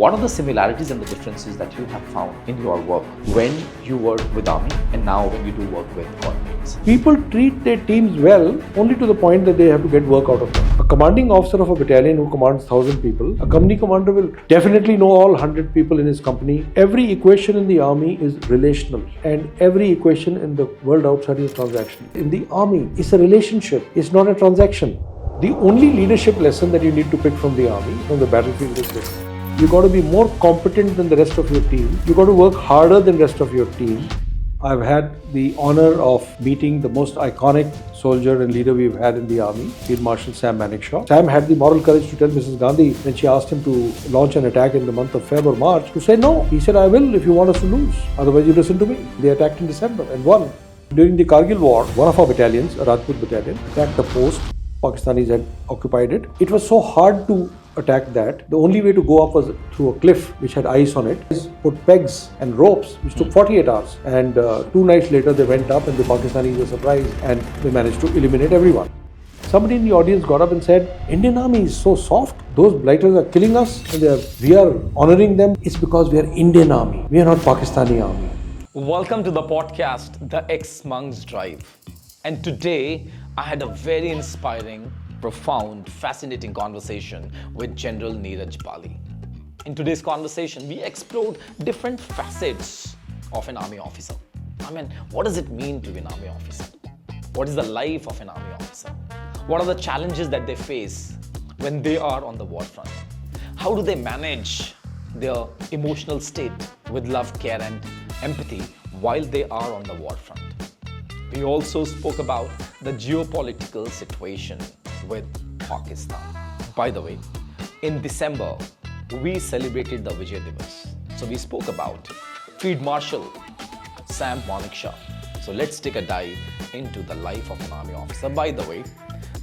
What are the similarities and the differences that you have found in your work when you were with Army and now when you do work with corporates? People treat their teams well only to the point that they have to get work out of them. A commanding officer of a battalion who commands 1,000 people, a company commander will definitely know all 100 people in his company. Every equation in the army is relational and every equation in the world outside is transactional. In the army, it's a relationship, it's not a transaction. The only leadership lesson that you need to pick from the army, from the battlefield is this. You've got to be more competent than the rest of your team. You've got to work harder than the rest of your team. I've had the honor of meeting the most iconic soldier and leader we've had in the army, Field Marshal Sam Manekshaw. Sam had the moral courage to tell Mrs. Gandhi when she asked him to launch an attack in the month of Feb or March to say no. He said, I will if you want us to lose. Otherwise you listen to me. They attacked in December and won. During the Kargil war, one of our battalions, a Rajput battalion, attacked the post. Pakistanis had occupied it. It was so hard to attack that. The only way to go up was through a cliff which had ice on it. Put pegs and ropes which took 48 hours. And 2 nights later they went up and the Pakistanis were surprised and they managed to eliminate everyone. Somebody in the audience got up and said, Indian army is so soft. Those blighters are killing us and we are honoring them. It's because we are Indian army. We are not Pakistani army. Welcome to the podcast, The xMonks Drive. And today I had a very inspiring, profound, fascinating conversation with General Neeraj Bali. In today's conversation, we explored different facets of an army officer. I mean, what does it mean to be an army officer? What is the life of an army officer? What are the challenges that they face when they are on the war front? How do they manage their emotional state with love, care and empathy while they are on the war front? We also spoke about the geopolitical situation with Pakistan. By the way, in December, we celebrated the Vijay Divas. So we spoke about Field Marshal Sam Manekshaw. So let's take a dive into the life of an army officer. By the way,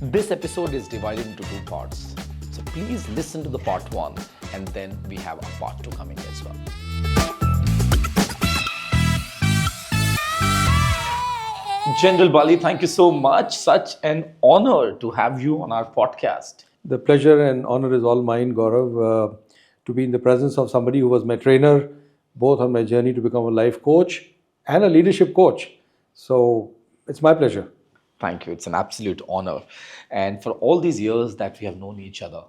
this episode is divided into 2 parts. So please listen to the part 1 and then we have a part 2 coming as well. General Bali, thank you so much. Such an honor to have you on our podcast. The pleasure and honor is all mine, Gaurav, to be in the presence of somebody who was my trainer, both on my journey to become a life coach and a leadership coach. So it's my pleasure. Thank you. It's an absolute honor. And for all these years that we have known each other,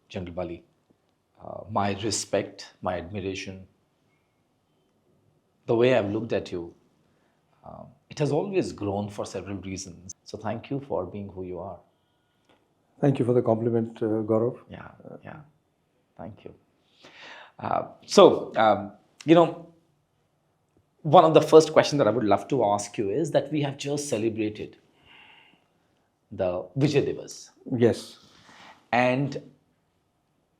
General Bali, my respect, my admiration, the way I've looked at you, it has always grown for several reasons. So thank you for being who you are. Thank you for the compliment, Gaurav. Yeah. Thank you. One of the first questions that I would love to ask you is that we have just celebrated the Vijay Divas. Yes. And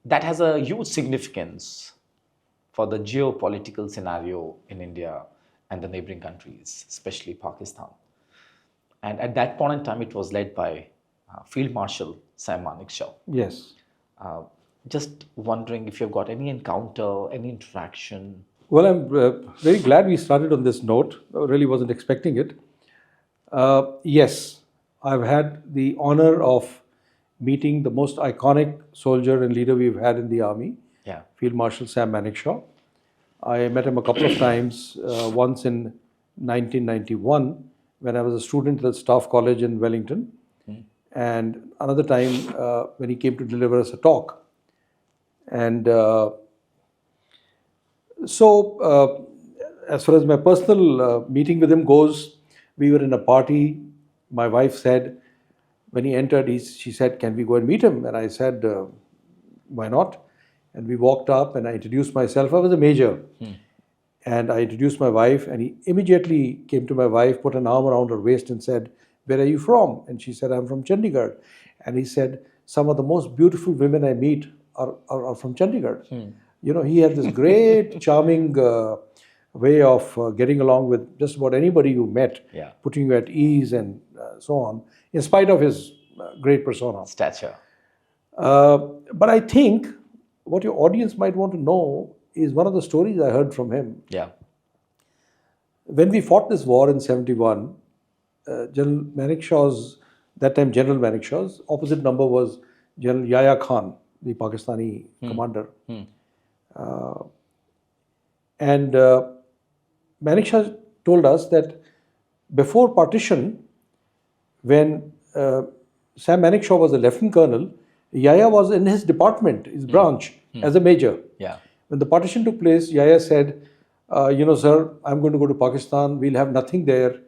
that has a huge significance for the geopolitical scenario in India and the neighboring countries, especially Pakistan. And at that point in time, it was led by Field Marshal Sam Manekshaw. Yes. Just wondering if you've got any encounter, any interaction. Well, I'm very glad we started on this note. I really wasn't expecting it. Yes, I've had the honor of meeting the most iconic soldier and leader we've had in the army, Field Marshal Sam Manekshaw. I met him a couple of times, once in 1991 when I was a student at the Staff College in Wellington, and another time when he came to deliver us a talk. And so as far as my personal meeting with him goes, we were in a party. My wife said, when he entered, she said, can we go and meet him? And I said, why not? And we walked up and I introduced myself. I was a major. And I introduced my wife and he immediately came to my wife, put an arm around her waist and said, where are you from? And she said, I'm from Chandigarh. And he said, some of the most beautiful women I meet are from Chandigarh. You know, he had this great, charming way of getting along with just about anybody you met, putting you at ease and so on, in spite of his great persona. Stature. But I think what your audience might want to know is one of the stories I heard from him. Yeah. When we fought this war in 71, General Manekshaw's, that time General Manekshaw's opposite number was General Yahya Khan, the Pakistani commander. And Manekshaw told us that before partition, when Sam Manekshaw was a lieutenant colonel, Yahya was in his department, his branch, as a major. Yeah. When the partition took place, Yahya said, sir, I'm going to go to Pakistan. We'll have nothing there.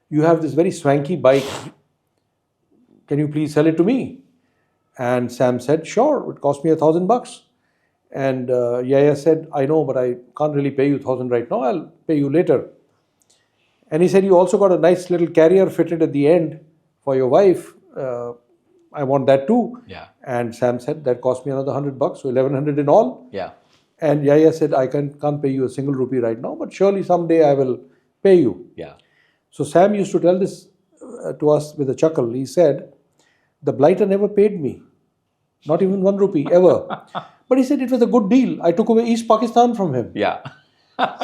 You have this very swanky bike. Can you please sell it to me? And Sam said, sure, it cost me $1,000. And Yahya said, I know, but I can't really pay you 1,000 right now. I'll pay you later. And he said, you also got a nice little carrier fitted at the end for your wife. I want that too. Yeah. And Sam said, that cost me another $100, so 1,100 in all. Yeah. And Yahya said, I can't pay you a single rupee right now, but surely someday I will pay you. Yeah. So Sam used to tell this to us with a chuckle. He said, the blighter never paid me, not even 1 rupee ever. But he said it was a good deal. I took away East Pakistan from him. Yeah.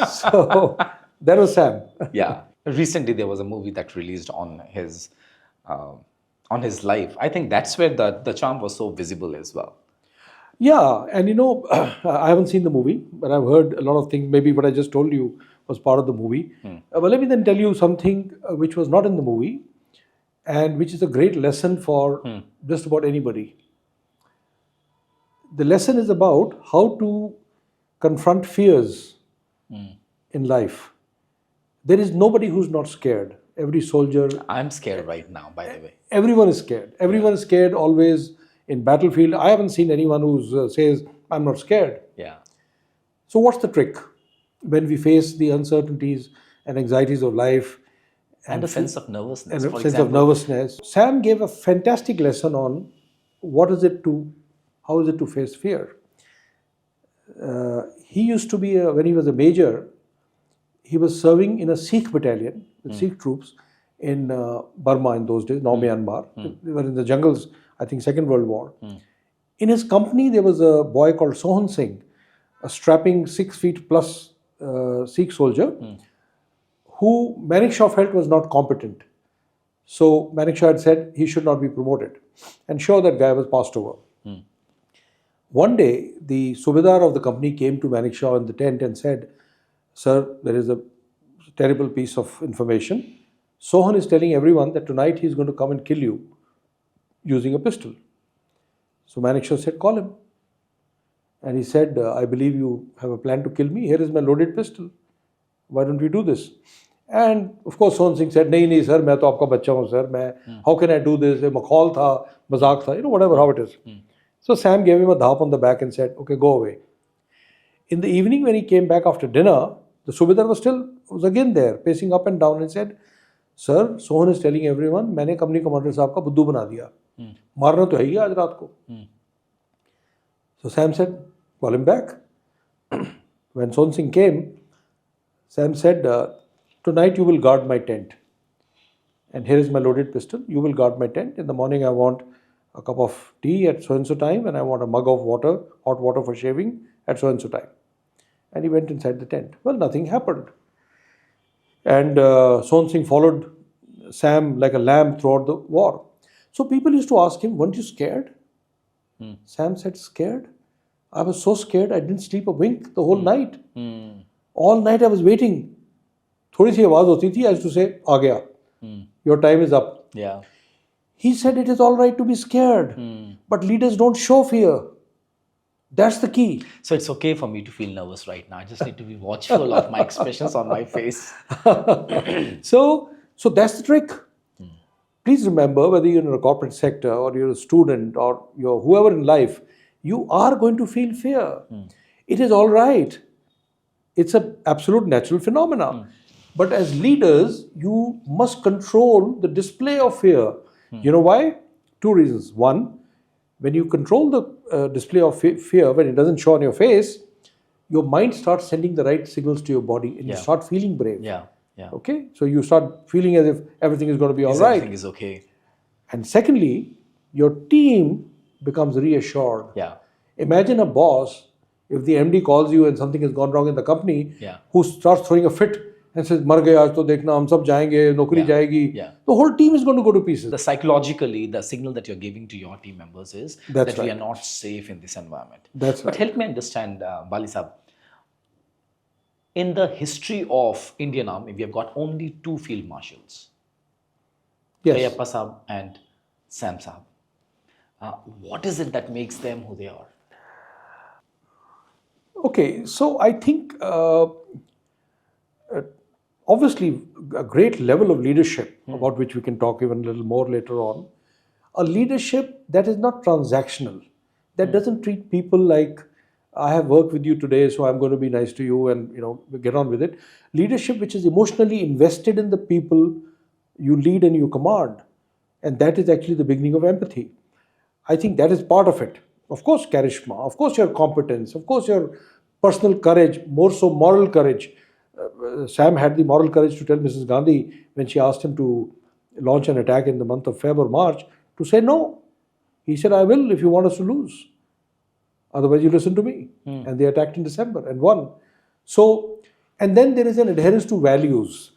So that was Sam. Yeah. Recently, there was a movie that released on his life. I think that's where the charm was so visible as well. Yeah, and I haven't seen the movie, but I've heard a lot of things. Maybe what I just told you was part of the movie. But let me then tell you something which was not in the movie and which is a great lesson for just about anybody. The lesson is about how to confront fears in life. There is nobody who's not scared. Every soldier. I'm scared right now, by the way. Everyone is scared. Everyone is scared always in battlefield. I haven't seen anyone who says, I'm not scared. Yeah. So what's the trick when we face the uncertainties and anxieties of life? And a sense of nervousness, and a sense of nervousness. Sam gave a fantastic lesson on how is it to face fear. He used to be, when he was a major, he was serving in a Sikh battalion, with Sikh troops in Burma in those days, now Myanmar. They were in the jungles, I think, Second World War. In his company, there was a boy called Sohan Singh, a strapping 6 feet plus Sikh soldier, who Manekshaw felt was not competent. So Manekshaw had said he should not be promoted. And sure, that guy was passed over. One day, the Subedar of the company came to Manekshaw in the tent and said, sir, there is a terrible piece of information. Sohan is telling everyone that tonight he's going to come and kill you using a pistol. So Manekshaw said, call him. And he said, I believe you have a plan to kill me. Here is my loaded pistol. Why don't we do this? And of course, Sohan Singh said, nahi, sir, main to aapka bachcha hu, sir. How can I do this? Makhol tha, mazak tha, whatever, how it is. So Sam gave him a dhap on the back and said, okay, go away. In the evening, when he came back after dinner, the Subedar was again there, pacing up and down and said, sir, Sohan is telling everyone, मैंने company commander साहब का बुद्धू बना दिया. मारना तो है ही आज रात को. So Sam said, call him back. When Sohan Singh came, Sam said, tonight you will guard my tent. And here is my loaded pistol. You will guard my tent. In the morning, I want a cup of tea at so-and-so time, and I want a mug of water, hot water for shaving at so-and-so time. And he went inside the tent. Well, nothing happened. And Sohan Singh followed Sam like a lamb throughout the war. So people used to ask him, weren't you scared? Sam said, scared? I was so scared I didn't sleep a wink the whole night. All night I was waiting. थोड़ी सी आवाज होती थी, I used to say, आ गया. Your time is up. Yeah. He said it is all right to be scared, but leaders don't show fear. That's the key. So it's okay for me to feel nervous right now. I just need to be watchful of my expressions on my face. So that's the trick. Please remember, whether you're in a corporate sector or you're a student or you're whoever in life, you are going to feel fear. It is all right. It's an absolute natural phenomenon. But as leaders, you must control the display of fear. You know why? 2 reasons. One, when you control the display of fear, when it doesn't show on your face, your mind starts sending the right signals to your body and you start feeling brave. Yeah. Okay? So you start feeling as if everything is going to be all right. Everything is okay. And secondly, your team becomes reassured. Yeah. Imagine a boss, if the MD calls you and something has gone wrong in the company, Yeah. who starts throwing a fit and says, "Mar gaye aaj to dekhna, hum sab jayenge, nokri jayegi," the whole team is going to go to pieces. Psychologically, the signal that you're giving to your team members is That's that we right. are not safe in this environment. That's But right. help me understand, Bali Sahab, in the history of Indian Army, we have got only two field marshals, Yes. Cariappa Sahab and Sam Sahab. What is it that makes them who they are? Okay, so I think obviously a great level of leadership, about which we can talk even a little more later on. A leadership that is not transactional, that doesn't treat people like, I have worked with you today, so I'm going to be nice to you and get on with it. Leadership which is emotionally invested in the people you lead and you command, and that is actually the beginning of empathy. I think that is part of it. Of course, charisma, of course, your competence, of course, your personal courage, more so moral courage. Sam had the moral courage to tell Mrs. Gandhi when she asked him to launch an attack in the month of Feb or March to say no. He said, "I will if you want us to lose. Otherwise, you listen to me." And they attacked in December and won. So, and then there is an adherence to values,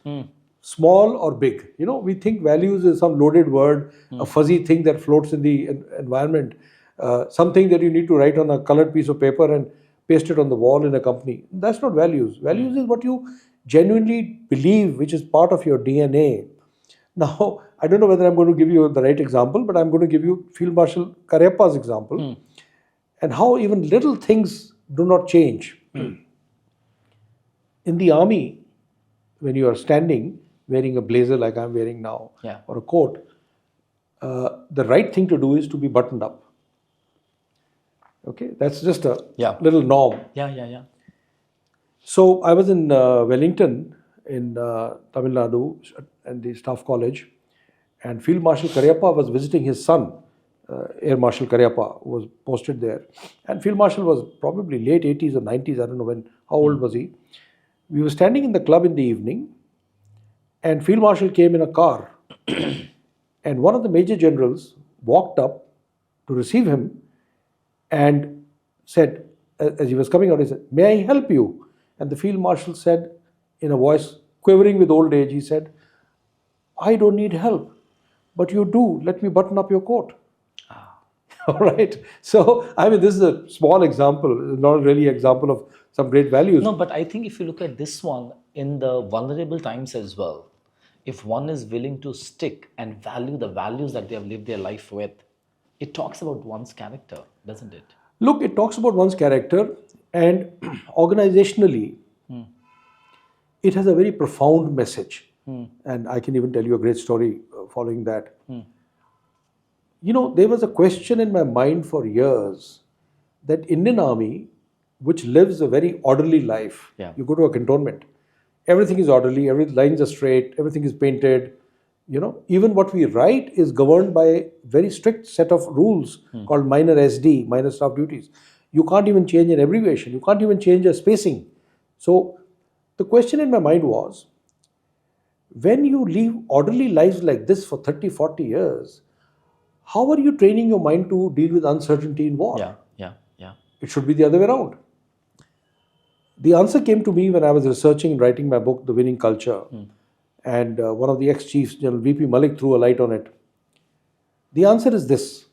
small or big. We think values is some loaded word, a fuzzy thing that floats in the environment, something that you need to write on a colored piece of paper and paste it on the wall in a company. That's not values. Values is what you genuinely believe, which is part of your DNA. Now, I don't know whether I'm going to give you the right example, but I'm going to give you Field Marshal Cariappa's example, and how even little things do not change. In the army, when you are standing wearing a blazer like I'm wearing now, or a coat, the right thing to do is to be buttoned up. Okay, that's just a little norm. Yeah. So I was in Wellington in Tamil Nadu and the Staff College, and Field Marshal Cariappa was visiting his son, Air Marshal Cariappa, who was posted there. And Field Marshal was probably late 80s or 90s, I don't know how old was he. We were standing in the club in the evening, and Field Marshal came in a car, and one of the major generals walked up to receive him and said, as he was coming out, he said, "May I help you?" And the Field Marshal said, in a voice quivering with old age, he said, "I don't need help, but you do. Let me button up your coat." All right. So, I mean, this is a small example, not really an example of some great values. No, but I think if you look at this one, in the vulnerable times as well, if one is willing to stick and value the values that they have lived their life with, it talks about one's character, doesn't it? Look, it talks about one's character, and organizationally, it has a very profound message. And I can even tell you a great story following that. There was a question in my mind for years that Indian Army, which lives a very orderly life, you go to a cantonment, everything is orderly, every lines are straight, everything is painted. Even what we write is governed by a very strict set of rules called minor SD, minor staff duties. You can't even change an abbreviation. You can't even change a spacing. So the question in my mind was, when you live orderly lives like this for 30, 40 years, how are you training your mind to deal with uncertainty in war? Yeah. It should be the other way around. The answer came to me when I was researching and writing my book, The Winning Culture. And one of the ex-chiefs, General V.P. Malik, threw a light on it. The answer is this.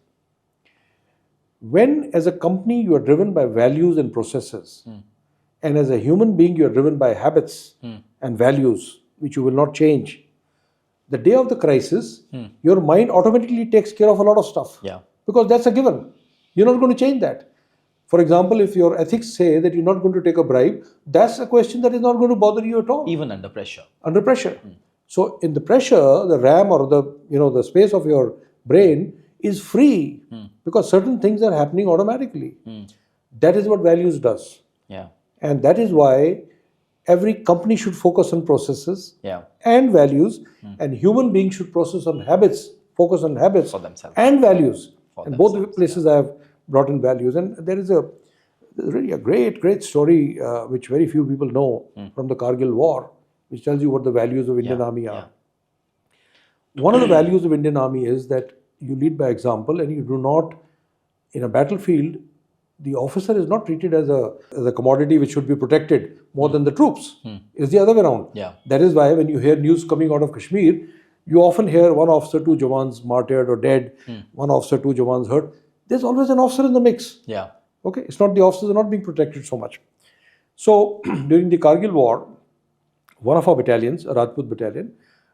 When, as a company, you are driven by values and processes, and as a human being, you are driven by habits and values, which you will not change, the day of the crisis, your mind automatically takes care of a lot of stuff. Because that's a given. You're not going to change that. For example, if your ethics say that you're not going to take a bribe, that's a question that is not going to bother you at all. Even under pressure. Under pressure. So in the pressure, the RAM or the space of your brain is free because certain things are happening automatically. That is what values does. And that is why every company should focus on processes and values, and human beings should focus on habits For themselves. and values. For And both themselves, places I have brought in values. And there is really a great story which very few people know from the Kargil war, which tells you what the values of Indian Army are. One of the values of Indian Army is that you lead by example, and you do not, in a battlefield, the officer is not treated as a commodity which should be protected more than the troops. It's the other way around. Yeah. That is why when you hear news coming out of Kashmir, you often hear one officer, two Jawans martyred or dead, one officer, two Jawans hurt. There's always an officer in the mix. Yeah. Okay, it's not the officers are not being protected so much. So during the Kargil war, one of our battalions, a Rajput battalion,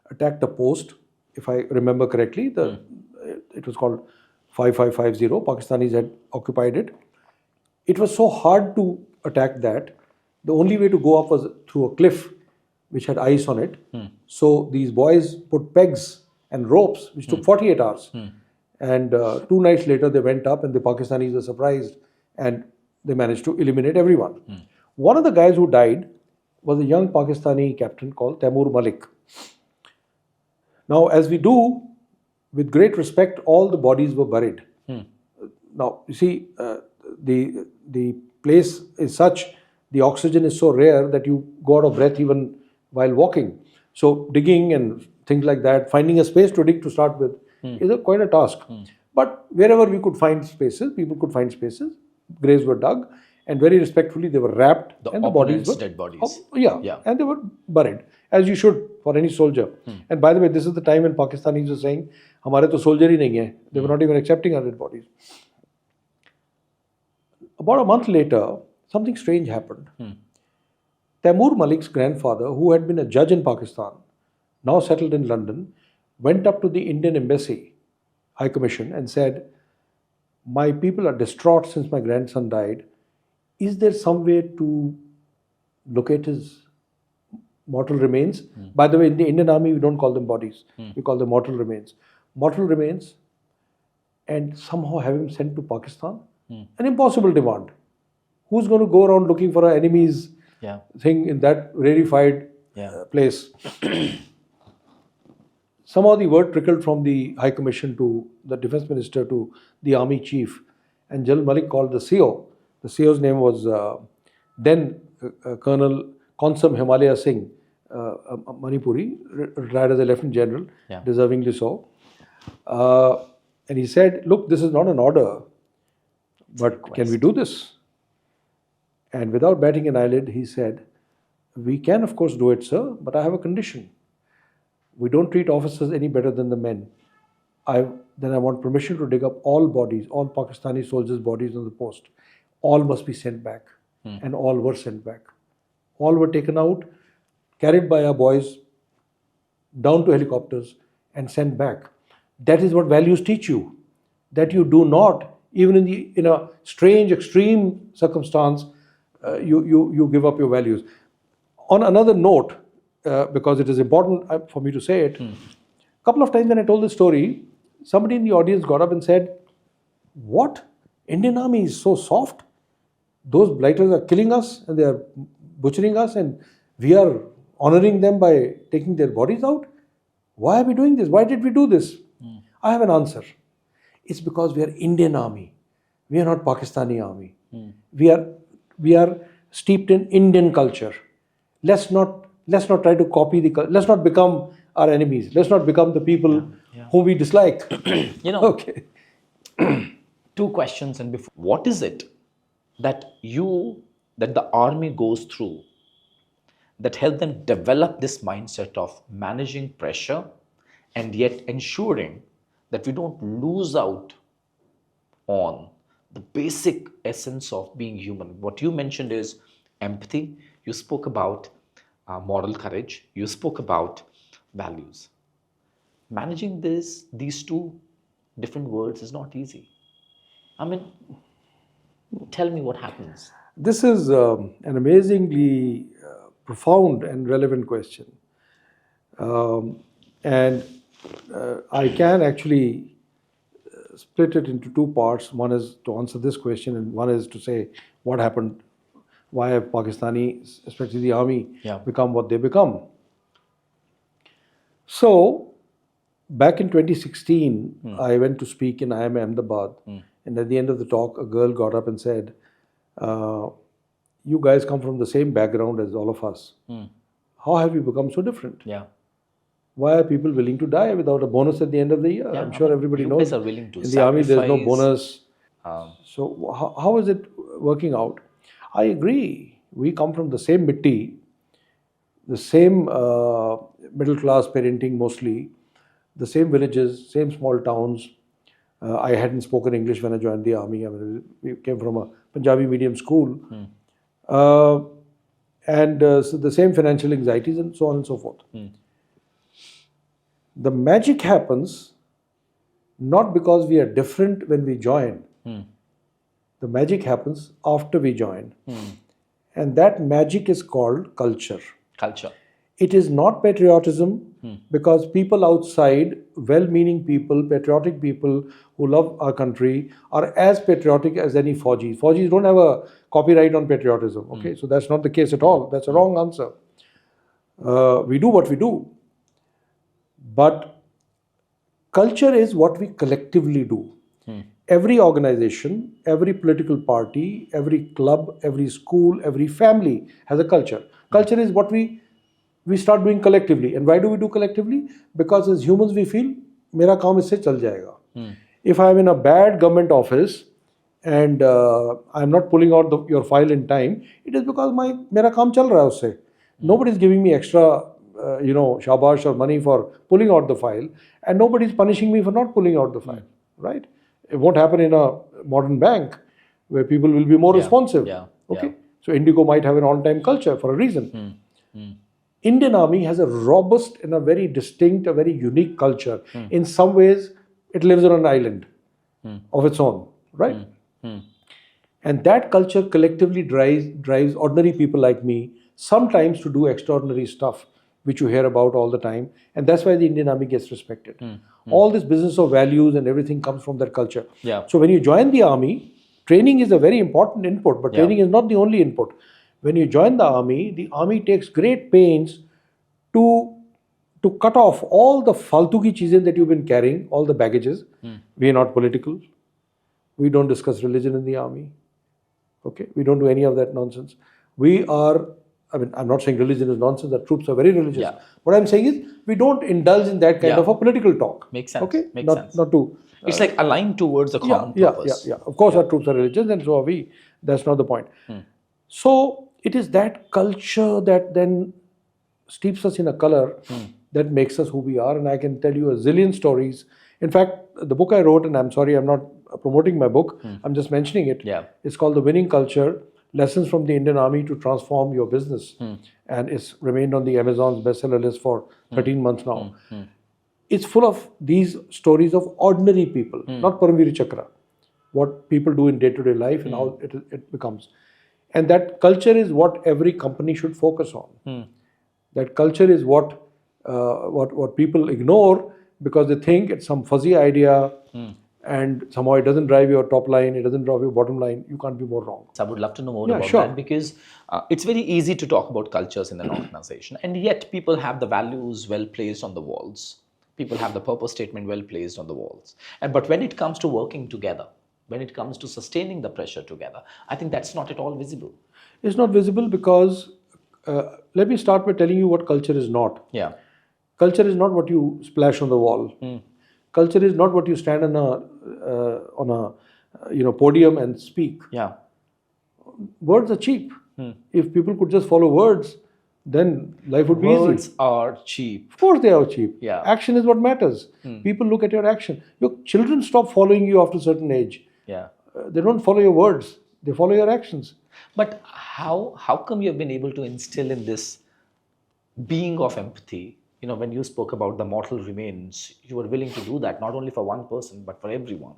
attacked a post. If I remember correctly, it was called 5550. Pakistanis had occupied it. It was so hard to attack that. The only way to go up was through a cliff which had ice on it. So these boys put pegs and ropes, which took 48 hours. And 2 nights later, they went up and the Pakistanis were surprised and they managed to eliminate everyone. One of the guys who died was a young Pakistani captain called Taimur Malik. Now, as we do, with great respect, all the bodies were buried. Now, you see, the place is such, the oxygen is so rare that you go out of breath even while walking. So digging and things like that, finding a space to dig to start with is quite a task. But wherever we could find spaces, people could find spaces, graves were dug, and very respectfully they were wrapped, and the bodies were dead bodies. And they were buried, as you should for any soldier. And by the way, this is the time when Pakistanis were saying, "Hamare to soldier hi nahi hai." They were not even accepting our dead bodies. About a month later, something strange happened. Taimur Malik's grandfather, who had been a judge in Pakistan, now settled in London, went up to the Indian Embassy, High Commission, and said, "My people are distraught since my grandson died. Is there some way to locate his mortal remains?" By the way, in the Indian Army, we don't call them bodies. We call them mortal remains. Mortal remains, and somehow have him sent to Pakistan? An impossible demand. Who's going to go around looking for an enemy's thing in that rarefied place? Somehow the word trickled from the High Commission to the Defense Minister to the Army Chief, and General Malik called the CO. The CO's name was then Colonel Konsam Himalaya Singh, Manipuri, retired as a Lieutenant General, deservingly so. And he said, "Look, this is not an order, but can we do this?" And without batting an eyelid, he said, "We can, of course, do it, sir, but I have a condition. We don't treat officers any better than the men. Then I want permission to dig up all bodies, all Pakistani soldiers' bodies on the post. All must be sent back." And all were sent back. All were taken out, carried by our boys down to helicopters and sent back. That is what values teach you. That you do not, even in a strange, extreme circumstance, you give up your values. On another note, because it is important for me to say it, a couple of times when I told this story, somebody in the audience got up and said, "What? Indian Army is so soft? Those blighters are killing us and they are butchering us and we are honoring them by taking their bodies out? Why are we doing this? Why did we do this?" I have an answer. It's because we are Indian Army. We are not Pakistani Army. We are steeped in Indian culture. Let's not try to copy let's not become our enemies. Let's not become the people whom we dislike. Okay. Two questions and before. What is it that the army goes through that help them develop this mindset of managing pressure and yet ensuring that we don't lose out on the basic essence of being human? What you mentioned is empathy. You spoke about moral courage. You spoke about values. Managing these two different words is not easy. I mean, tell me what happens. This is an amazingly profound and relevant question. And I can actually split it into two parts. One is to answer this question, and one is to say what happened, why have Pakistanis, especially the army, become what they become. So, back in 2016, I went to speak in IIM Ahmedabad, and at the end of the talk, a girl got up and said, "You guys come from the same background as all of us. How have you become so different? Why are people willing to die without a bonus at the end of the year?" I'm sure everybody knows. Are willing to in the army, there's no bonus. So how is it working out? I agree. We come from the same mitti, the same middle class parenting mostly, the same villages, same small towns. I hadn't spoken English when I joined the army. I mean, we came from a Punjabi medium school. Uh, and so the same financial anxieties and so on and so forth. The magic happens not because we are different when we join. The magic happens after we join. And that magic is called culture. Culture. It is not patriotism because people outside, well-meaning people, patriotic people who love our country are as patriotic as any Fauji. Faujis don't have a copyright on patriotism. Okay, so that's not the case at all. That's a wrong answer. We do what we do. But culture is what we collectively do. Every organization, every political party, every club, every school, every family has a culture. Culture is what we start doing collectively. And why do we do collectively? Because as humans we feel, mera kaam isse chal jayega. If I am in a bad government office and I am not pulling out your file in time, it is because mera kaam chal raha hai usse. Nobody is giving me extra, shabash or money for pulling out the file, and nobody is punishing me for not pulling out the file, right? It won't happen in a modern bank where people will be more responsive. Okay, so Indigo might have an on-time culture for a reason. Indian Army has a robust and a very distinct, a very unique culture. In some ways, it lives on an island of its own, right? And that culture collectively drives ordinary people like me sometimes to do extraordinary stuff, which you hear about all the time. And that's why the Indian Army gets respected. All this business of values and everything comes from that culture. So when you join the army, training is a very important input, but training is not the only input. When you join the army takes great pains to cut off all the faltu ki cheezein that you've been carrying, all the baggages. We are not political. We don't discuss religion in the army. Okay, we don't do any of that nonsense. We are, I mean, I'm not saying religion is nonsense, the troops are very religious. What I'm saying is, we don't indulge in that kind of a political talk. Makes sense. Okay? Makes sense. Not to... it's like aligned towards a common purpose. Of course, our troops are religious and so are we. That's not the point. So, it is that culture that then steeps us in a color that makes us who we are. And I can tell you a zillion stories. In fact, the book I wrote, and I'm sorry I'm not promoting my book, I'm just mentioning it. It's called The Winning Culture, Lessons from the Indian Army to Transform Your Business. And it's remained on the Amazon's bestseller list for 13 months now. It's full of these stories of ordinary people, not Paramvir Chakra, what people do in day-to-day life and how it becomes. And that culture is what every company should focus on. That culture is what people ignore because they think it's some fuzzy idea and somehow it doesn't drive your top line, it doesn't drive your bottom line. You can't be more wrong. So I would love to know more about that, because it's very easy to talk about cultures in an organization, and yet people have the values well placed on the walls. People have the purpose statement well placed on the walls. But when it comes to working together, when it comes to sustaining the pressure together, I think that's not at all visible. It's not visible because, let me start by telling you what culture is not. Culture is not what you splash on the wall. Culture is not what you stand on a podium and speak. Words are cheap. If people could just follow words, then life would be easy. Words are cheap. Of course they are cheap. Action is what matters. People look at your action. Your children stop following you after a certain age. They don't follow your words. They follow your actions. But how come you have been able to instill in this being of empathy? You know, when you spoke about the mortal remains, you were willing to do that not only for one person, but for everyone.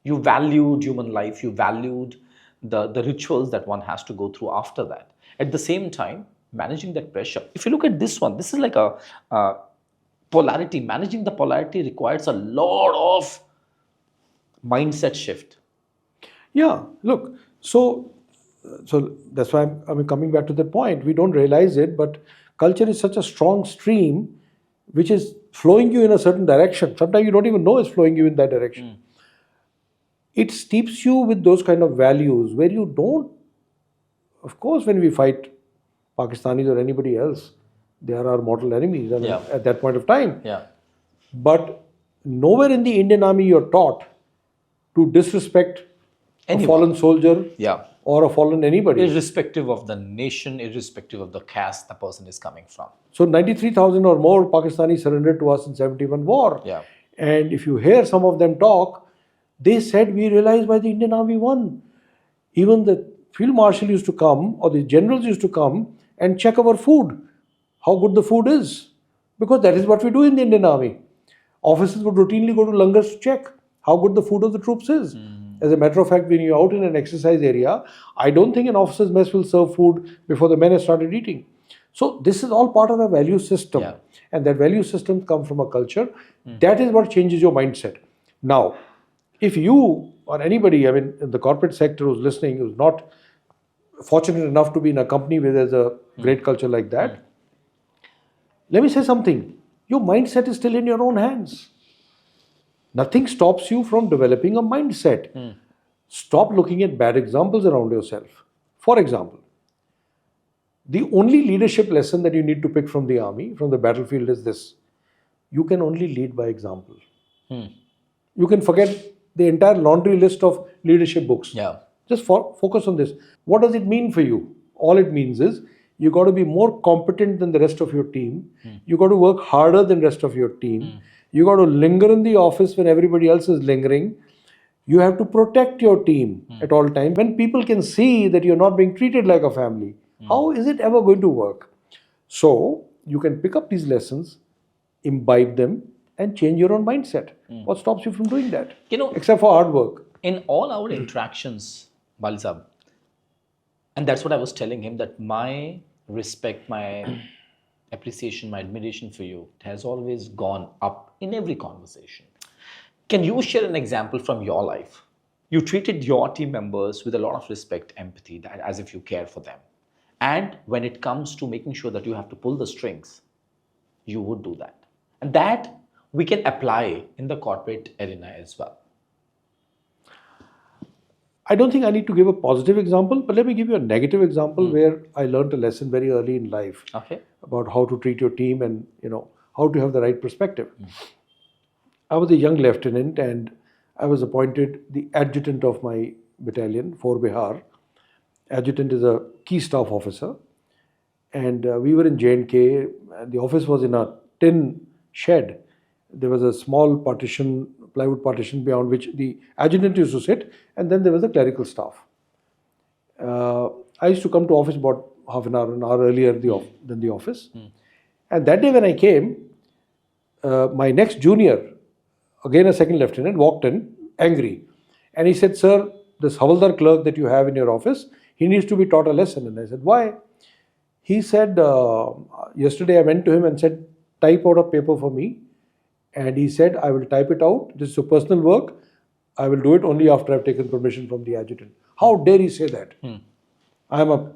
You valued human life. You valued the rituals that one has to go through after that. At the same time, managing that pressure. If you look at this one, this is like a polarity. Managing the polarity requires a lot of mindset shift. Look, so that's why I'm coming back to that point. We don't realize it, but culture is such a strong stream which is flowing you in a certain direction. Sometimes you don't even know it's flowing you in that direction. It steeps you with those kind of values where you don't, of course, when we fight Pakistanis or anybody else, they are our mortal enemies at that point of time. But nowhere in the Indian Army you're taught to disrespect a Anyone. fallen soldier, Yeah. or a fallen anybody. Irrespective of the nation, irrespective of the caste the person is coming from. So 93,000 or more Pakistanis surrendered to us in 71 war. Yeah. And if you hear some of them talk, they said, we realized why the Indian Army won. Even the field marshal used to come, or the generals used to come and check our food, how good the food is. Because that is what we do in the Indian Army. Officers would routinely go to langars to check how good the food of the troops is. As a matter of fact, when you're out in an exercise area, I don't think an officer's mess will serve food before the men have started eating. So this is all part of a value system. Yeah. And that value system comes from a culture. That is what changes your mindset. Now, if you or anybody, I mean, in the corporate sector who's listening, who's not fortunate enough to be in a company where there's a great culture like that, let me say something. Your mindset is still in your own hands. Nothing stops you from developing a mindset. Stop looking at bad examples around yourself. For example, the only leadership lesson that you need to pick from the army, from the battlefield, is this: you can only lead by example. You can forget the entire laundry list of leadership books. Yeah. Just focus on this. What does it mean for you? All it means is you got to be more competent than the rest of your team. You got to work harder than the rest of your team. You got to linger in the office when everybody else is lingering. You have to protect your team at all times. When people can see that you're not being treated like a family, how is it ever going to work? So you can pick up these lessons, imbibe them, and change your own mindset. What stops you from doing that? You know, Except for hard work. in all our interactions, Bali Sahab, and that's what I was telling him, that my respect, my appreciation, my admiration for you has always gone up in every conversation. Can you share an example from your life? You treated your team members with a lot of respect, empathy, that as if you care for them. And when it comes to making sure that you have to pull the strings, you would do that. And that we can apply in the corporate arena as well. I don't think I need to give a positive example, but let me give you a negative example where I learned a lesson very early in life Okay. about how to treat your team and how to have the right perspective. I was a young lieutenant and I was appointed the adjutant of my battalion, 4 Bihar. Adjutant is a key staff officer, and we were in J&K. The office was in a tin shed. There was a small partition, plywood partition, beyond which the adjutant used to sit, and then there was the clerical staff. I used to come to office about half an hour earlier than the office. And that day when I came, my next junior, again a second lieutenant, walked in angry. And he said, "Sir, this Havaldar clerk that you have in your office, he needs to be taught a lesson." And I said, "Why?" He said, "Yesterday I went to him and said, type out a paper for me. And he said, I will type it out. This is your personal work. I will do it only after I've taken permission from the adjutant." How dare he say that? I am a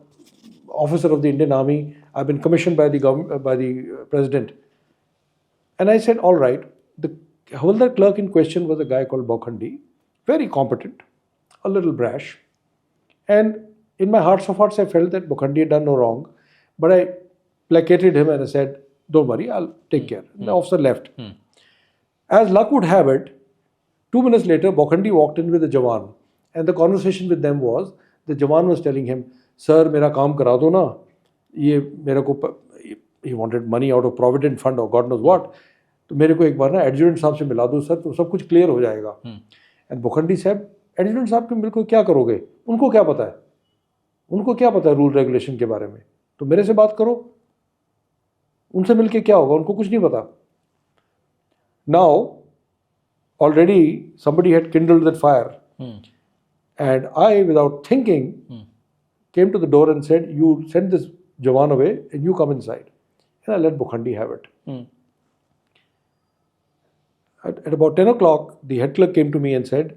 officer of the Indian Army. I've been commissioned by the government, by the president. And I said, all right. The Havaldar clerk in question was a guy called Bokhandi, very competent, a little brash. And in my hearts of hearts, I felt that Bokhandi had done no wrong. But I placated him and I said, don't worry, I'll take care. And the officer left. As luck would have it, 2 minutes later, Bokhandi walked in with a Jawan. And the conversation with them was, the Jawan was telling him, "Sir, mera kaam kara do na. He wanted money out of Provident Fund or God knows what. तो मेरे को एक बार ना adjutant साहब से मिला दो sir, तो सब कुछ क्लियर हो जाएगा." एंड बोखंडी साहब, एडजुटेंट साहब के मेरे को क्या करोगे? उनको क्या पता है? उनको क्या पता है रूल रेगुलेशन के बारे में? तो मेरे से बात करो, उनसे मिलके क्या होगा? उनको कुछ नहीं पता. Now, already somebody had kindled that fire. And I, without thinking, came to the door and said, "You send this Jawan away and you come inside." And I let Bokhandi have it. At about 10 o'clock, the head clerk came to me and said,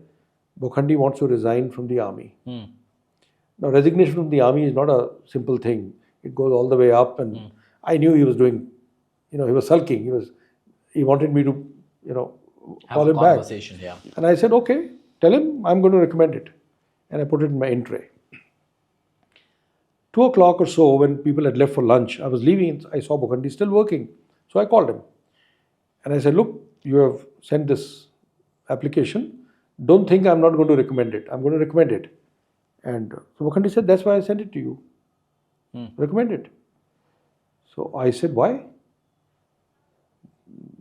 "Bokhandi wants to resign from the army." Now, resignation from the army is not a simple thing. It goes all the way up, and I knew he was doing, he was sulking. He wanted me to, call him back. Conversation, yeah. And I said, "Okay, tell him I'm going to recommend it." And I put it in my in tray. 2 o'clock or so, when people had left for lunch, I was leaving. I saw Bokhandi still working. So I called him. And I said, "Look, you have sent this application. Don't think I'm not going to recommend it. I'm going to recommend it. And so Vakhandi said, that's why I sent it to you. Recommend it. So I said, why?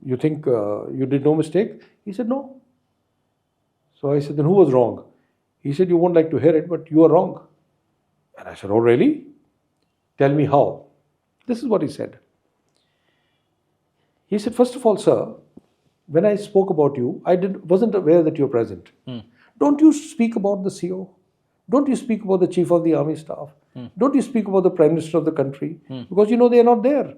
You think you did no mistake? He said, no. So I said, then who was wrong? He said, you won't like to hear it, but you are wrong. And I said, oh, really? Tell me how. This is what he said. He said, first of all, sir, when I spoke about you, I wasn't aware that you're present. Don't you speak about the CEO? Don't you speak about the Chief of the Army Staff? Don't you speak about the Prime Minister of the country? Because you know they are not there.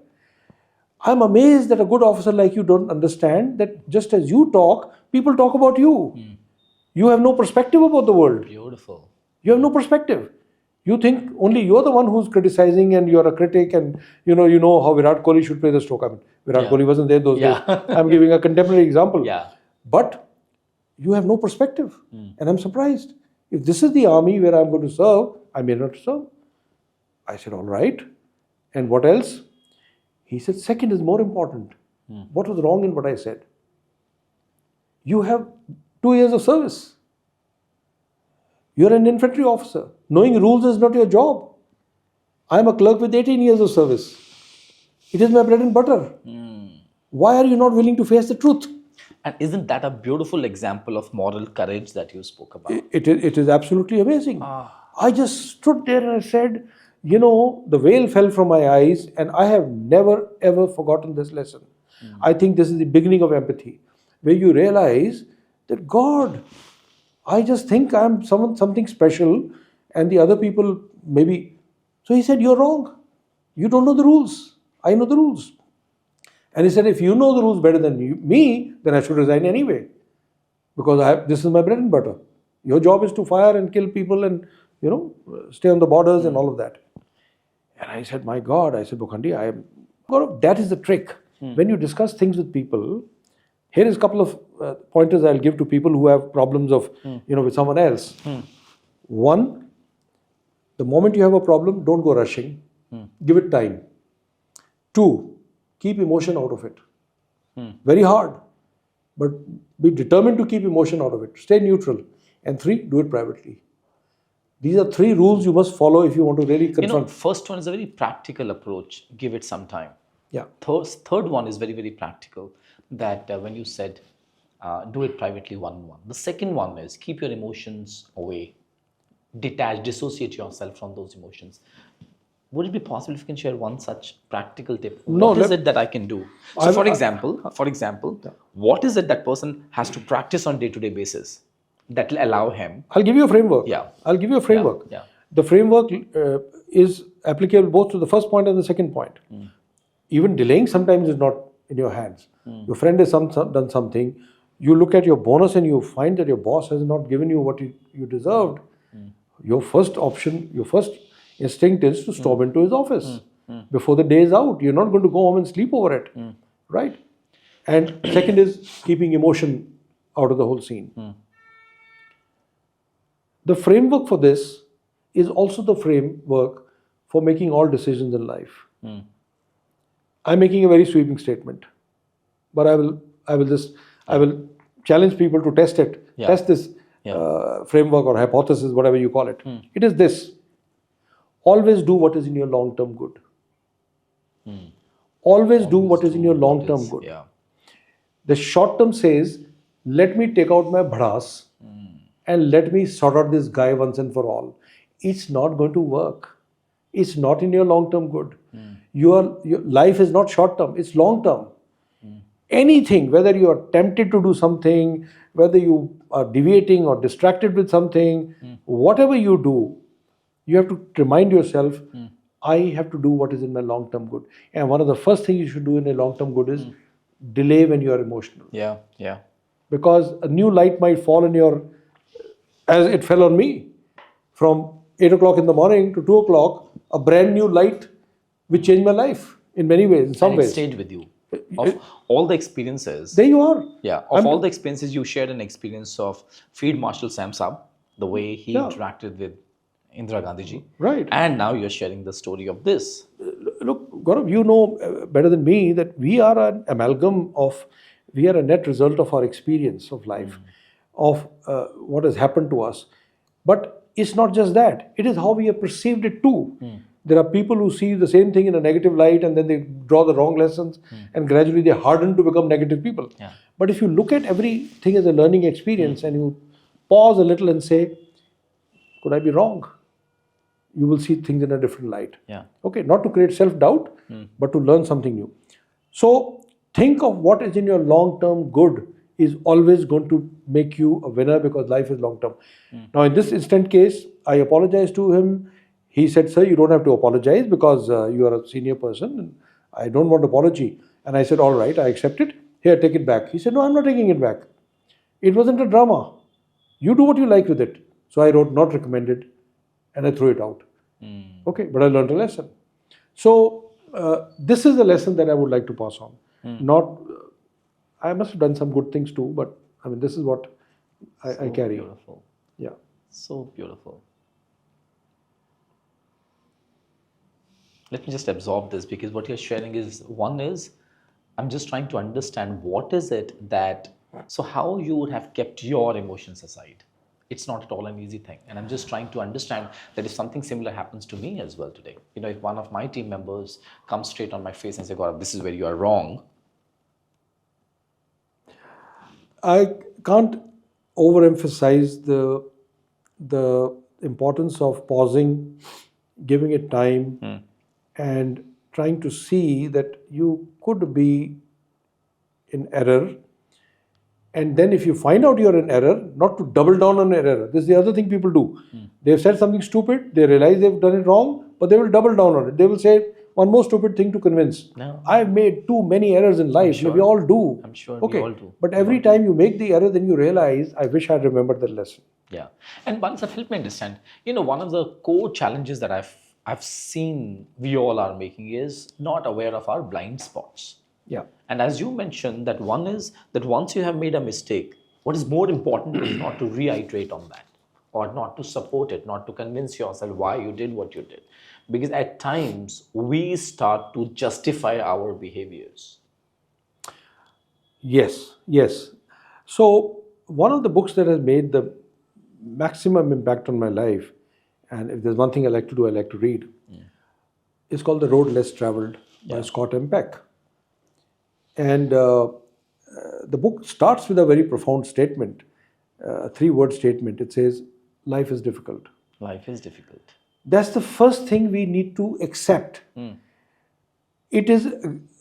I'm amazed that a good officer like you don't understand that just as you talk, people talk about you. You have no perspective about the world. Beautiful. You have no perspective. You think only you're the one who's criticizing and you're a critic and you know how Virat Kohli should play the stroke. I mean, Virat Kohli wasn't there those days. I'm giving a contemporary example. But you have no perspective. And I'm surprised. If this is the army where I'm going to serve, I may not serve. I said, all right. And what else? He said, second is more important. What was wrong in what I said? You have 2 years of service. You're an infantry officer. Knowing rules is not your job. I'm a clerk with 18 years of service. It is my bread and butter. Why are you not willing to face the truth? And isn't that a beautiful example of moral courage that you spoke about? It is absolutely amazing. I just stood there and I said, you know, the veil fell from my eyes and I have never ever forgotten this lesson. I think this is the beginning of empathy, where you realize that God, I just think I'm something special and the other people maybe. So he said, you're wrong. You don't know the rules. I know the rules. And he said, if you know the rules better than me, then I should resign anyway. Because this is my bread and butter. Your job is to fire and kill people and, you know, stay on the borders and all of that. And I said, my God, I said, Vakhandi, that is the trick. When you discuss things with people, here is a couple of pointers I'll give to people who have problems of, with someone else. One, the moment you have a problem, don't go rushing. Give it time. Two, keep emotion out of it. Very hard. But be determined to keep emotion out of it. Stay neutral. And three, do it privately. These are three rules you must follow if you want to really confront. First one is a very practical approach. Give it some time. Yeah. Third one is very, very practical. That when you said, do it privately one-on-one. The second one is keep your emotions away. Detach, dissociate yourself from those emotions. Would it be possible if you can share one such practical tip? What is it that I can do? So for example, what is it that person has to practice on day-to-day basis that will allow him? I'll give you a framework. Yeah. I'll give you a framework. Yeah. The framework is applicable both to the first point and the second point. Even delaying sometimes is not in your hands. Your friend has done something. You look at your bonus and you find that your boss has not given you what you deserved. Your first option, your first instinct is to storm into his office before the day is out. You're not going to go home and sleep over it, right? And second is keeping emotion out of the whole scene. The framework for this is also the framework for making all decisions in life. I'm making a very sweeping statement, but I will challenge people to test it, test this framework or hypothesis, whatever you call it. It is this: always do what is in your long-term good. Always do what is in your long-term good. The short-term says, let me take out my bhadas and let me sort out this guy once and for all. It's not going to work. It's not in your long-term good. Your life is not short-term, it's long-term. Anything, whether you are tempted to do something, whether you are deviating or distracted with something, whatever you do, you have to remind yourself, I have to do what is in my long-term good. And one of the first things you should do in a long-term good is delay when you are emotional. Yeah. Because a new light might fall in as it fell on me. From 8 o'clock in the morning to 2 o'clock, a brand new light which changed my life in many ways, in some ways. It stayed with you. Of all the experiences. There you are. Yeah. All the experiences, you shared an experience of Field Marshal Sam Saab, the way he interacted with Indira Gandhi ji. Right. And now you're sharing the story of this. Look, Gaurav, you know better than me that we are an amalgam we are a net result of our experience of life. of what has happened to us. But it's not just that, it is how we have perceived it too. There are people who see the same thing in a negative light and then they draw the wrong lessons and gradually they harden to become negative people. Yeah. But if you look at everything as a learning experience and you pause a little and say, could I be wrong? You will see things in a different light. Yeah. Okay, not to create self-doubt, but to learn something new. So think of what is in your long-term good is always going to make you a winner because life is long-term. Now in this instant case, I apologized to him. He said, sir, you don't have to apologize because you are a senior person and I don't want apology. And I said, all right, I accept it. Here, take it back. He said, no, I'm not taking it back. It wasn't a drama. You do what you like with it. So I wrote not recommended and I threw it out. Okay, but I learned a lesson. So this is a lesson that I would like to pass on. Not, I must have done some good things too, but I mean, this is what I carry. Beautiful. Yeah. So beautiful. Let me just absorb this because what you're sharing is, one is, I'm just trying to understand what is it that, so how you would have kept your emotions aside. It's not at all an easy thing. And I'm just trying to understand that if something similar happens to me as well today, you know, if one of my team members comes straight on my face and say, Gaurav, this is where you are wrong. I can't overemphasize the importance of pausing, giving it time, and trying to see that you could be in error. And then if you find out you're in error, not to double down on error. This is the other thing people do. They've said something stupid, they realize they've done it wrong, but they will double down on it. They will say one more stupid thing to convince. No. I've made too many errors in life. sure. We all do. I'm sure Okay. we all do. But every time you make the error, then you realize, I wish I'd remembered that lesson. Yeah. And once I've helped me understand, you know, one of the core challenges that I've seen we all are making is not aware of our blind spots. Yeah. And as you mentioned, that one is that once you have made a mistake, what is more important is not to reiterate on that or not to support it, not to convince yourself why you did what you did. Because at times we start to justify our behaviors. Yes, yes. So one of the books that has made the maximum impact on my life, and if there's one thing I like to do, I like to read, is called The Road Less Traveled by Scott M. Peck. And the book starts with a very profound statement, a 3-word statement. It says, life is difficult. Life is difficult. That's the first thing we need to accept. It is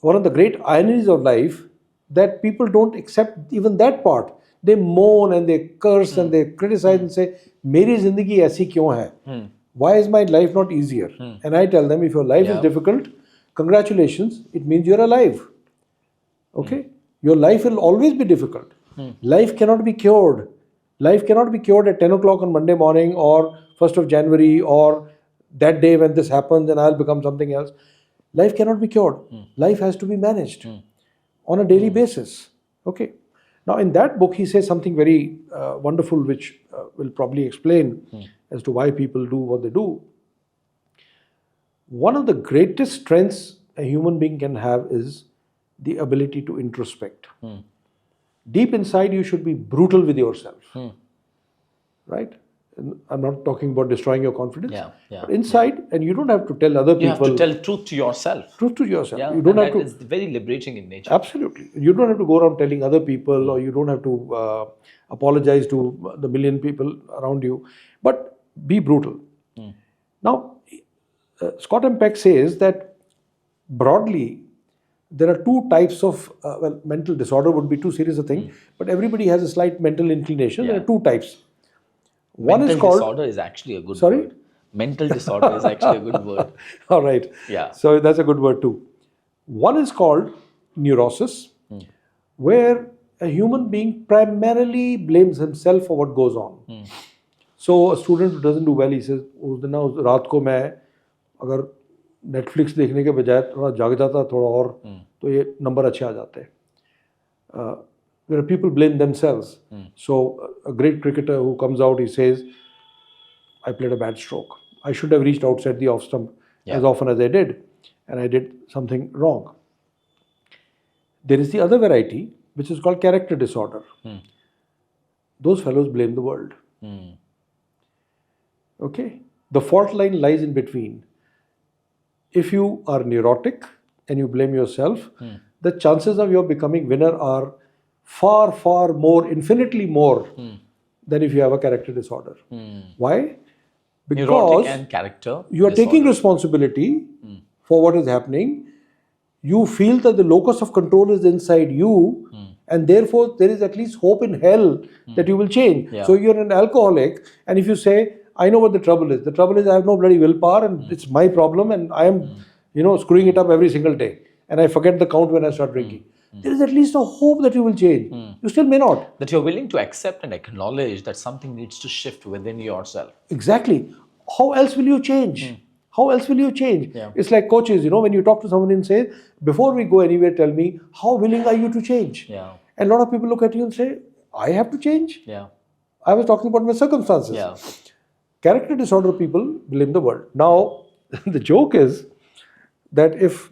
one of the great ironies of life that people don't accept even that part. They moan and they curse and they criticize and say, Meri zindagi aisi kyun hai? Why is my life not easier? And I tell them, if your life is difficult, congratulations, it means you're alive. Okay? Your life will always be difficult. Life cannot be cured. Life cannot be cured at 10 o'clock on Monday morning or 1st of January or that day when this happens and I'll become something else. Life cannot be cured. Life has to be managed on a daily basis. Okay. Now in that book he says something very wonderful which will probably explain as to why people do what they do. One of the greatest strengths a human being can have is the ability to introspect. Deep inside you should be brutal with yourself. Right? And I'm not talking about destroying your confidence. But inside, and you don't have to tell other people. You have to tell truth to yourself. Truth to yourself. Yeah, you don't have to. It's very liberating in nature. Absolutely. You don't have to go around telling other people, or you don't have to apologize to the million people around you. But be brutal. Now, Scott M. Peck says that broadly, there are 2 types of, mental disorder would be too serious a thing, but everybody has a slight mental inclination. There are 2 types. One mental is called... disorder is actually a good word. Mental disorder is actually a good word. All right. Yeah. So that's a good word too. One is called neurosis, where a human being primarily blames himself for what goes on. So a student who doesn't do well, he says, उस दिन ना उस रात को मैं अगर Netflix देखने के बजाय थोड़ा जाग जाता थोड़ा और तो ये नंबर अच्छे आ जाते. Where people blame themselves. So a great cricketer who comes out, he says, I played a bad stroke. I should have reached outside the off stump as often as I did, and I did something wrong. There is the other variety, which is called character disorder. those fellows blame the world. Okay? The fault line lies in between. If you are neurotic and you blame yourself, the chances of your becoming winner are far, far more, infinitely more than if you have a character disorder. Why? Neurotic Because and character you are disorder. taking responsibility for what is happening. You feel that the locus of control is inside you, and therefore there is at least hope in hell that you will change. Yeah. So you're an alcoholic, and if you say, I know what the trouble is. The trouble is I have no bloody willpower, and it's my problem, and I am, screwing it up every single day. And I forget the count when I start drinking. There is at least a hope that you will change. You still may not. That you're willing to accept and acknowledge that something needs to shift within yourself. Exactly. How else will you change? How else will you change? Yeah. It's like coaches, when you talk to someone and say, before we go anywhere, tell me, how willing are you to change? Yeah. And a lot of people look at you and say, I have to change? Yeah. I was talking about my circumstances. Yeah. Character disorder people blame the world. Now, the joke is that if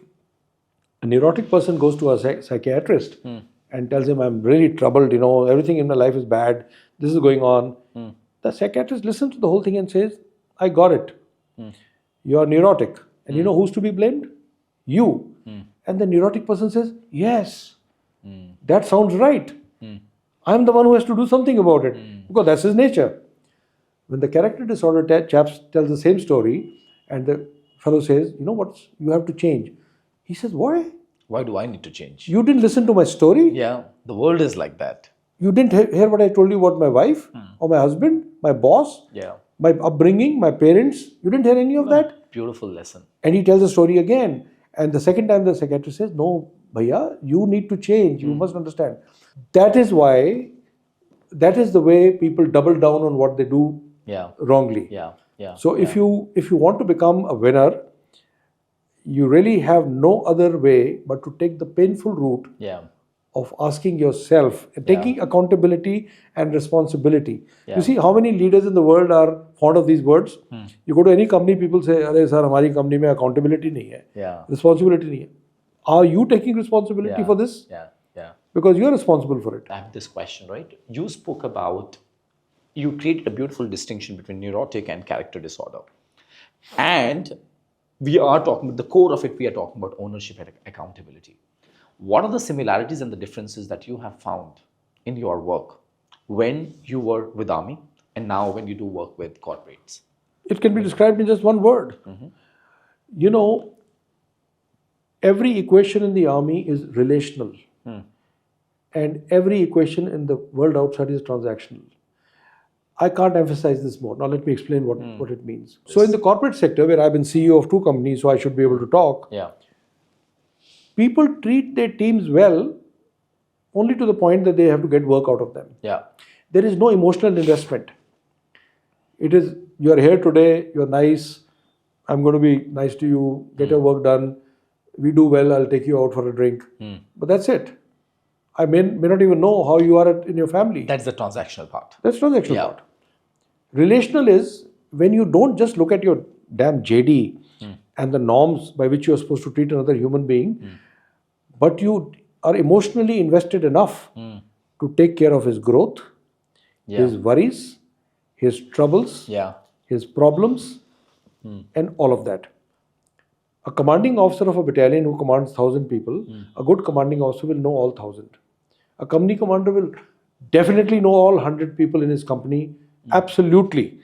a neurotic person goes to a psychiatrist and tells him, I'm really troubled, everything in my life is bad, this is going on, the psychiatrist listens to the whole thing and says, I got it. You are neurotic. And you know who's to be blamed? You. And the neurotic person says, yes, that sounds right. I'm the one who has to do something about it because that's his nature. When the character disorder chap tells the same story and the fellow says, you know what, you have to change. He says, why? Why do I need to change? You didn't listen to my story? Yeah, the world is like that. You didn't hear what I told you about my wife or my husband, my boss, Yeah. my upbringing, my parents? You didn't hear any of that? Beautiful lesson. And he tells the story again. And the second time the psychiatrist says, no, bhaiya, you need to change. You must understand. That is why, that is the way people double down on what they do Yeah. wrongly. Yeah. Yeah. So if you want to become a winner, you really have no other way but to take the painful route Yeah. of asking yourself and taking accountability and responsibility. Yeah. You see how many leaders in the world are fond of these words? You go to any company, people say, "Arey sir, hamari company mein accountability nahi hai, Yeah. responsibility nahi hai." Are you taking responsibility Yeah. for this? Yeah. Yeah. Because you are responsible for it. I have this question, right? You spoke about, you created a beautiful distinction between neurotic and character disorder. And we are talking about the core of it, we are talking about ownership and accountability. What are the similarities and the differences that you have found in your work when you were with Army and now when you do work with corporates? It can be described in just one word. You know, every equation in the army is relational. And every equation in the world outside is transactional. I can't emphasize this more. Now let me explain what it means. So in the corporate sector, where I've been CEO of 2 companies, so I should be able to talk, Yeah. people treat their teams well only to the point that they have to get work out of them. Yeah. There is no emotional investment. It is, you're here today, you're nice, I'm going to be nice to you, get your work done, we do well, I'll take you out for a drink. But that's it. I may not even know how you are in your family. That's the transactional part. That's transactional Yeah. part. Relational is when you don't just look at your damn JD and the norms by which you're supposed to treat another human being, but you are emotionally invested enough to take care of his growth, his worries, his troubles, Yeah. his problems, and all of that. A commanding officer of a battalion who commands 1,000 people, a good commanding officer will know all 1,000. A company commander will definitely know all 100 people in his company. Absolutely.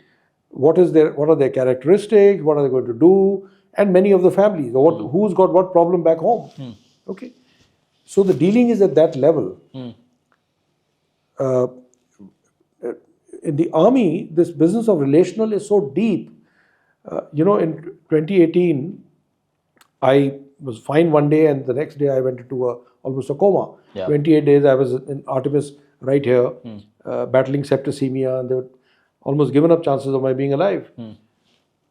What are their characteristics? What are they going to do? And many of the families. Who's got what problem back home? Okay. So the dealing is at that level. In the army, this business of relational is so deep. In 2018, I was fine one day, and the next day I went into almost a coma. Yeah. 28 days I was in Artemis right here, battling septicemia, and they were almost given up chances of my being alive.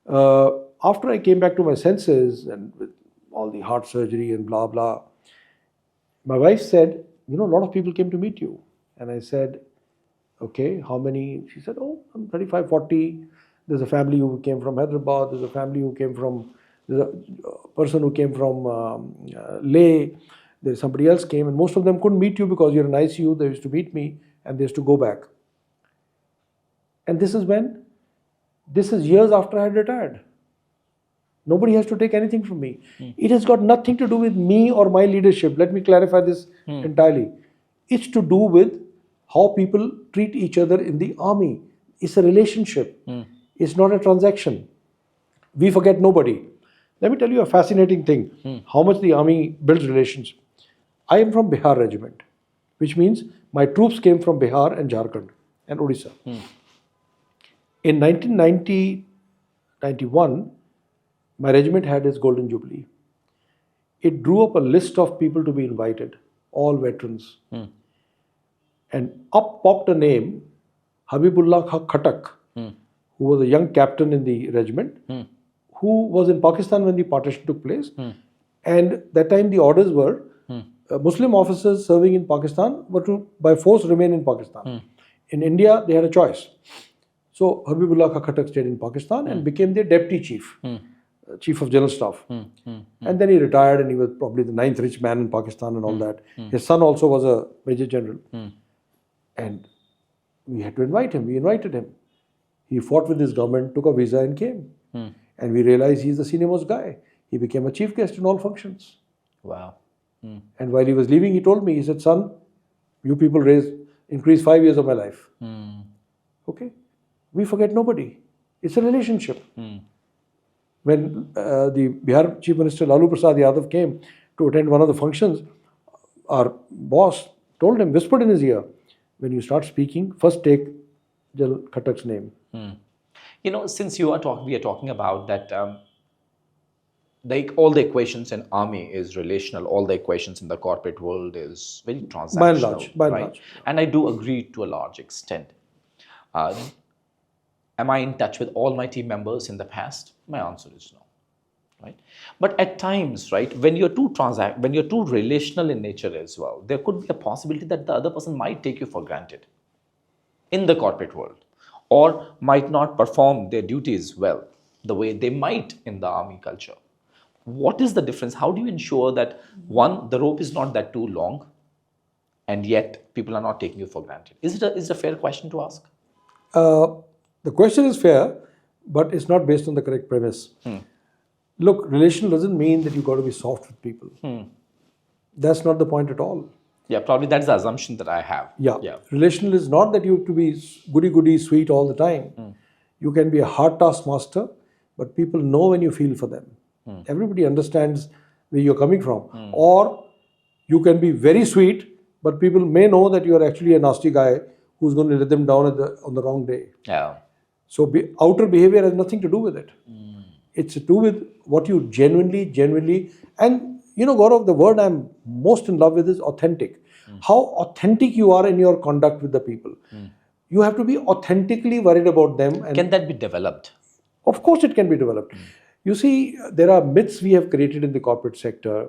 After I came back to my senses, and with all the heart surgery and blah, blah, my wife said, a lot of people came to meet you. And I said, okay, how many? She said, I'm 35, 40. There's a family who came from Hyderabad. There's a family who came from, there's a person who came from Leh. There's somebody else came, and most of them couldn't meet you because you're in ICU. They used to meet me and they used to go back. And this is years after I had retired. Nobody has to take anything from me. It has got nothing to do with me or my leadership. Let me clarify this entirely. It's to do with how people treat each other in the army. It's a relationship. It's not a transaction. We forget nobody. Let me tell you a fascinating thing. How much the army builds relations. I am from Bihar regiment, which means my troops came from Bihar and Jharkhand and Odisha. In 1990-91, my regiment had its golden jubilee. It drew up a list of people to be invited, all veterans. And up popped a name, Habibullah Khatak, who was a young captain in the regiment, who was in Pakistan when the partition took place. And that time the orders were, Muslim officers serving in Pakistan were to by force remain in Pakistan. In India, they had a choice. So Habibullah Khatak stayed in Pakistan and became their deputy chief. Chief of General Staff. And then he retired and he was probably the 9th rich man in Pakistan and all that. His son also was a Major General. And we had to invite him. We invited him. He fought with his government, took a visa and came. And we realized he's the senior most guy. He became a chief guest in all functions. Wow. And while he was leaving, he told me, he said, son, you people increased 5 years of my life. Okay? We forget nobody. It's a relationship. When the Bihar Chief Minister Lalu Prasad Yadav came to attend one of the functions, our boss told him, whispered in his ear, when you start speaking, first take General Khatak's name. Since we are talking about that, all the equations in army is relational, all the equations in the corporate world is very transactional. By and large. Right? And I do agree to a large extent. Am I in touch with all my team members in the past? My answer is no. Right? But at times, right, when you're too relational in nature as well, there could be a possibility that the other person might take you for granted in the corporate world, or might not perform their duties well the way they might in the army culture. What is the difference? How do you ensure that, one, the rope is not that too long, and yet people are not taking you for granted? Is it a fair question to ask? The question is fair, but it's not based on the correct premise. Look, relational doesn't mean that you've got to be soft with people. That's not the point at all. Yeah, probably that's the assumption that I have. Yeah. Relational is not that you have to be goody-goody sweet all the time. You can be a hard taskmaster, but people know when you feel for them. Everybody understands where you're coming from. Or you can be very sweet, but people may know that you're actually a nasty guy who's going to let them down on the wrong day. Yeah. So outer behavior has nothing to do with it. It's to do with what you genuinely, and Gaurav, the word I'm most in love with is authentic. How authentic you are in your conduct with the people. You have to be authentically worried about them. And can that be developed? Of course it can be developed. You see, there are myths we have created in the corporate sector